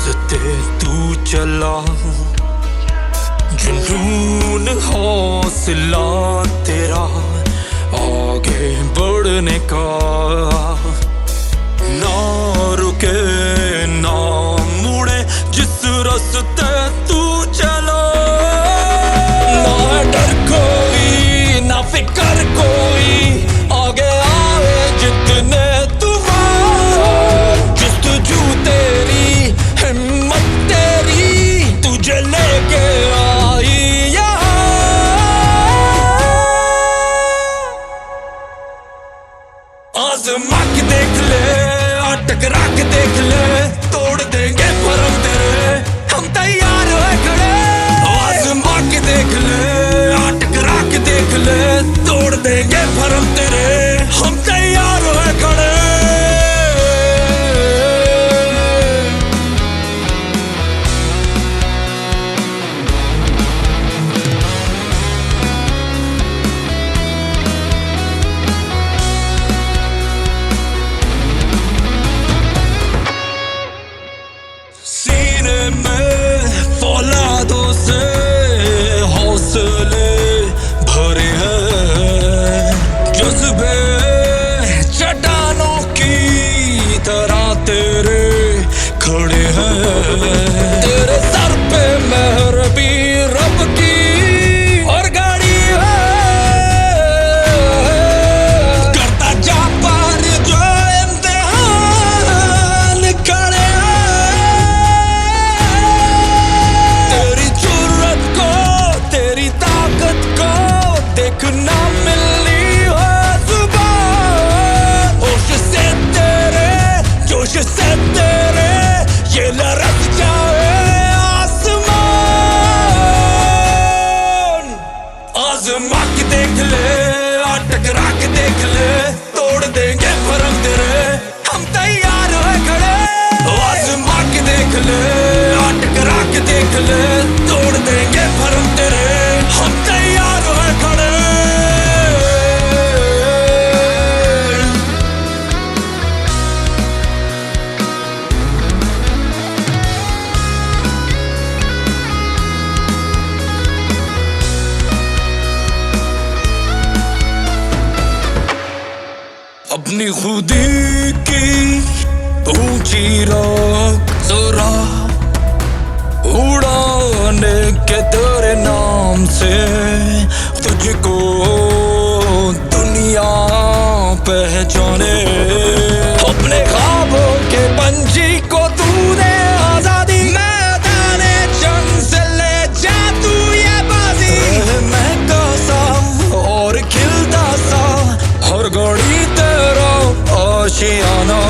रास्ते तू चला, जुनून हौसला तेरा आगे बढ़ने का, ना रुके ना मुड़े जिस रास्ते तू चला। ना डर कोई ना फिकर कोई, आगे आए जितने तूफान, जस्तजू तेरी हिम्मत तेरी तुझे लेके आई यहाँ। आज़मा के देख ले, टकरा के देख ले, तोड़ देंगे भरम तेरे, हम तैयार है खड़े। आज़मा के देख ले, टकरा के देख ले, तोड़ देंगे भरम तेरे, हम तैयार है खड़े। सीने में फौलादों से हौसले भरे हैं, जज्बे चट्टानों की तरह तेरे खड़े हैं। तेरे सर पे मेहर भी रब की और गाड़ी है, करता जा पार जो इम्तिहान खड़े हैं। तेरी जुर्रत को तेरी ताकत को देखना मिलनी है जुबान, होश से तेरे जोश से तेरे ये लरक जाए आसमान। आज़मा के देख ले, टकरा के देख ले, तोड़ देंगे भरम तेरे, हम तैयार है खड़े। आज़मा के देख ले, टकरा के देख ले, तोड़ देंगे भरम तेरे, हम तैयार है खड़े। अपनी खुदी की ऊंची राख जरा उड़ाने के तेरे नाम से, तुझको दुनिया पहचाने। अपने ख्वाबों के पंछी को तूने आजादी, मैदाने जंग से ले जा तू ये बाजी। महका सा और खिलता सा हर घड़ी तेरा आशियाना।